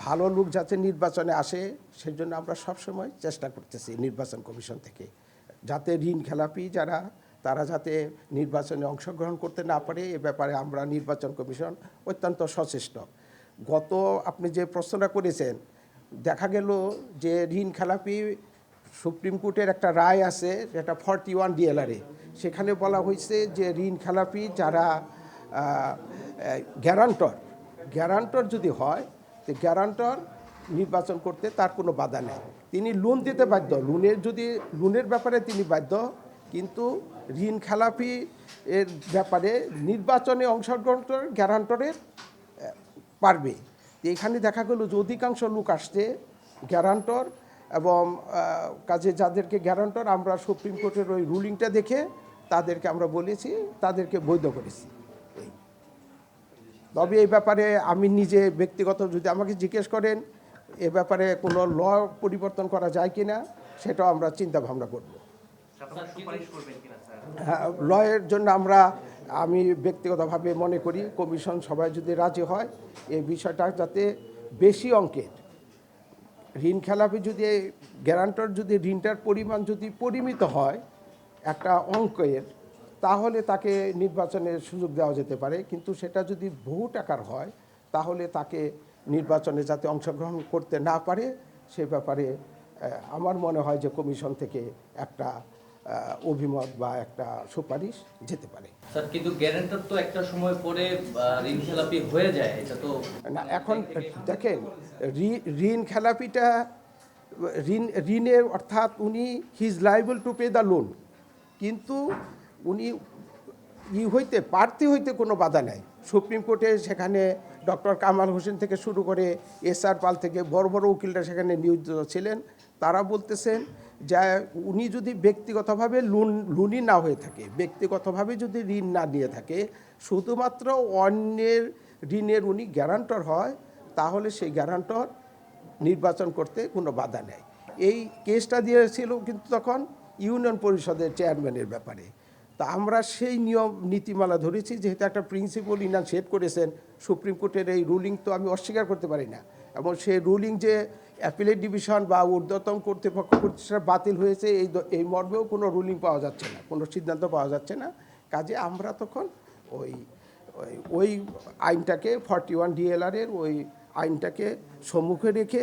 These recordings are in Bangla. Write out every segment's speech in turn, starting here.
ভালো লোক যাতে নির্বাচনে আসে সেজন্য আমরা সবসময় চেষ্টা করতেছি নির্বাচন কমিশন থেকে, যাতে ঋণ খেলাপি যারা তারা যাতে নির্বাচনে অংশগ্রহণ করতে না পারে এ ব্যাপারে আমরা নির্বাচন কমিশন অত্যন্ত সচেষ্ট। গত আপনি যে প্রশ্নটা করেছেন, দেখা গেল যে ঋণ খেলাপি সুপ্রিম কোর্টের একটা রায় আছে যেটা 41 DLR-এ, সেখানে বলা হয়েছে যে ঋণ খেলাপি যারা গ্যারান্টর যদি হয় তো গ্যারান্টর নির্বাচন করতে তার কোনো বাধা নেই, তিনি লোন দিতে বাধ্য, লোনের ব্যাপারে তিনি বাধ্য, কিন্তু ঋণ খেলাপি এর ব্যাপারে নির্বাচনে অংশগ্রহণ করে গ্যারান্টরের পারবে। তো এখানে দেখা গেল যে অধিকাংশ লোক আসছে গ্যারান্টর এবং কাজে যাদেরকে গ্যারান্টর আমরা সুপ্রিম কোর্টের ওই রুলিংটা দেখে তাদেরকে আমরা বলেছি, তাদেরকে বৈধ করেছি। তবে এই ব্যাপারে আমি নিজে ব্যক্তিগত যদি আমাকে জিজ্ঞেস করেন এ ব্যাপারে কোনো ল পরিবর্তন করা যায় কি না সেটাও আমরা চিন্তা ভাবনা করব। হ্যাঁ, লয়ের জন্য আমি ব্যক্তিগতভাবে মনে করি কমিশন সবাই যদি রাজি হয় এই বিষয়টা যাতে বেশি অঙ্কের ঋণ খেলাপি যদি গ্যারান্টর যদি ঋণটার পরিমাণ যদি পরিমিত হয় একটা অঙ্কের, তাহলে তাকে নির্বাচনের সুযোগ দেওয়া যেতে পারে, কিন্তু সেটা যদি বহু টাকার হয় তাহলে তাকে নির্বাচনে যাতে অংশগ্রহণ করতে না পারে সে ব্যাপারে আমার মনে হয় যে কমিশন থেকে একটা অভিমত বা একটা সুপারিশ যেতে পারে। স্যার, কিন্তু গ্যারান্টর তো একটা সময় পরে ঋণ খেলাপি হয়ে যায়, এটা তো না। এখন দেখেন ঋণ খেলাপিটা ঋণের অর্থাৎ উনি his liable to pay the loan, কিন্তু উনি প্রার্থী হইতে কোনো বাধা নাই। সুপ্রিম কোর্টে সেখানে ডক্টর কামাল হোসেন থেকে শুরু করে SR পাল থেকে বড় বড় উকিলরা সেখানে নিয়োজিত ছিলেন, তারা বলতেছেন যে উনি যদি ব্যক্তিগতভাবে লোনই না হয়ে থাকে, ব্যক্তিগতভাবে যদি ঋণ না নিয়ে থাকে, শুধুমাত্র অন্যের ঋণের উনি গ্যারান্টর হয়, তাহলে সেই গ্যারান্টর নির্বাচন করতে কোনো বাধা নেই। এই কেসটা দিয়েছিল কিন্তু তখন ইউনিয়ন পরিষদের চেয়ারম্যানের ব্যাপারে। তা আমরা সেই নিয়ম নীতিমালা ধরেছি, যেহেতু একটা প্রিন্সিপাল ইনার সেট করেছেন সুপ্রিম কোর্টের এই রুলিং, তো আমি অস্বীকার করতে পারি না। এবং সেই রুলিং যে অ্যাপিলেট ডিভিশন বা ঊর্ধ্বতন কর্তৃপক্ষ প্রতিষ্ঠা বাতিল হয়েছে এই মর্মেও কোনো রুলিং পাওয়া যাচ্ছে না, কোনো সিদ্ধান্ত পাওয়া যাচ্ছে না। কাজে আমরা তখন ওই আইনটাকে 41 DLR-এর ওই আইনটাকে সম্মুখে রেখে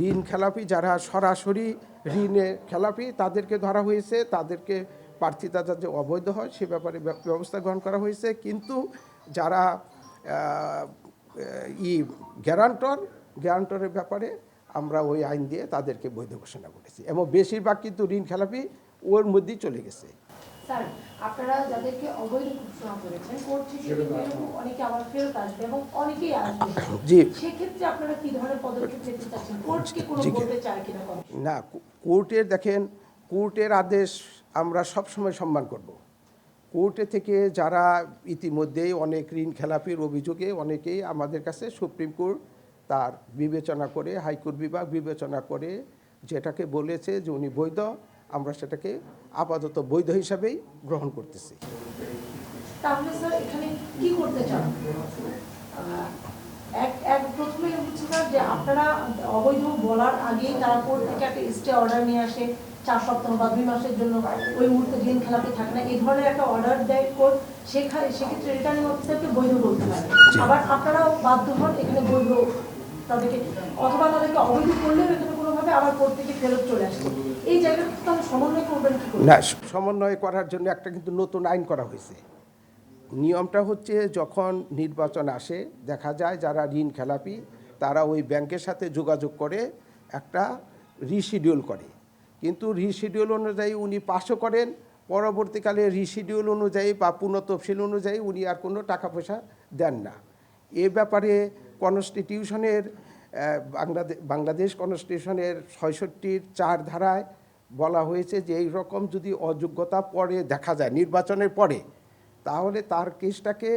ঋণ খেলাপি যারা সরাসরি ঋণে খেলাপি তাদেরকে ধরা হয়েছে, তাদেরকে প্রার্থিতা যাতে অবৈধ হয় সে ব্যাপারে ব্যবস্থা গ্রহণ করা হয়েছে। কিন্তু যারা গ্যারান্টরের ব্যাপারে আমরা ওই আইন দিয়ে তাদেরকে বৈধ ঘোষণা করেছি, এবং বেশিরভাগ কিন্তু ঋণ খেলাপি ওর মধ্যেই চলে গেছে। স্যার, আপনারা যাদেরকে অবৈধ ঘোষণা করেছেন কোর্ট থেকে অনেকে আবার ফেরত আসবে এবং অনেকেই আসবে, জি, সেক্ষেত্রে আপনারা কি ধরনের পদক্ষেপ নিতে চাচ্ছেন? কোর্ট কি কোনো বলতে চায় কিনা? না, কোর্টের আদেশ আমরা সবসময় সম্মান করব। কোর্টে থেকে যারা ইতিমধ্যেই অনেক ঋণ খেলাপির অভিযোগে অনেকেই আমাদের কাছে সুপ্রিম কোর্ট তার বিবেচনা করে, হাইকোর্ট বিভাগ বিবেচনা করে যেটাকে বলেছে যে উনি বৈধ, আমরা সেটাকে আপাতত বৈধ হিসাবেই গ্রহণ করতেছি। তাহলে স্যার এখানে কি করতে চান? প্রথমে হচ্ছে স্যার যে আপনারা অবৈধ বলার আগেই তারা কোর্ট থেকে একটা স্টে অর্ডার নিয়ে আসে 4 সপ্তাহ বা 2 মাসের জন্য, ওই মুহূর্তে ঋণ খেলাপি থাকে না, এই ধরনের একটা অর্ডার দেয় কোর্ট, সেক্ষেত্রে রিটার্নিং অফিসারকে বৈধ বলতে পারে। আবার আপনারাও বাধ্য হন এখানে বৈধ তাদেরকে, অথবা তাদেরকে অবৈধ করলেও এখানে কোনোভাবে আবার কোর্ট থেকে ফেরত চলে আসছে। এই জায়গাটা তাহলে সমন্বয় করবেন কি করে? না, সমন্বয় করার জন্য একটা কিন্তু নতুন আইন করা হয়েছে। নিয়মটা হচ্ছে যখন নির্বাচন আসে দেখা যায় যারা ঋণ খেলাপি তারা ওই ব্যাংকের সাথে যোগাযোগ করে একটা রিশিডিউল করে, কিন্তু রিশিডিউল অনুযায়ী উনি পাসও করেন, পরবর্তীকালে রিশিডিউল অনুযায়ী বা পুনঃতফসিল অনুযায়ী উনি আর কোনো টাকা পয়সা দেন না। এ ব্যাপারে কনস্টিটিউশনের বাংলাদেশ কনস্টিটিউশনের 66(4) ধারায় বলা হয়েছে যে এই রকম যদি অযোগ্যতা পরে দেখা যায় নির্বাচনের পরে, তাহলে তার কেসটাকে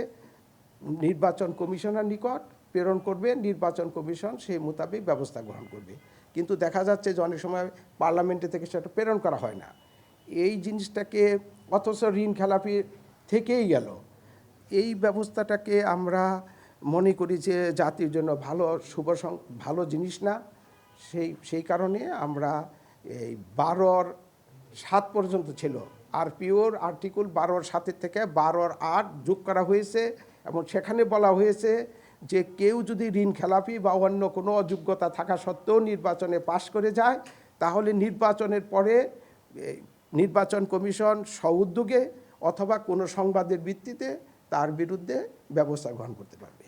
নির্বাচন কমিশনের নিকট প্রেরণ করবে, নির্বাচন কমিশন সেই মোতাবেক ব্যবস্থা গ্রহণ করবে। কিন্তু দেখা যাচ্ছে যে অনেক সময় পার্লামেন্টে থেকে সেটা প্রেরণ করা হয় না। এই জিনিসটাকে অথচ ঋণ খেলাপি থেকেই গেল, এই ব্যবস্থাটাকে আমরা মনে করি যে জাতির জন্য ভালো জিনিস না। সেই কারণে আমরা এই 12-7 পর্যন্ত ছিল, আরপিওর আর্টিকেল 12-7 থেকে 12-8 যোগ করা হয়েছে এবং সেখানে বলা হয়েছে যে কেউ যদি ঋণ খেলাপি বা অন্য কোনো অযোগ্যতা থাকা সত্ত্বেও নির্বাচনে পাশ করে যায়, তাহলে নির্বাচনের পরে নির্বাচন কমিশন স্বউদ্যোগে অথবা কোনো সংবাদের ভিত্তিতে তার বিরুদ্ধে ব্যবস্থা গ্রহণ করতে পারবে।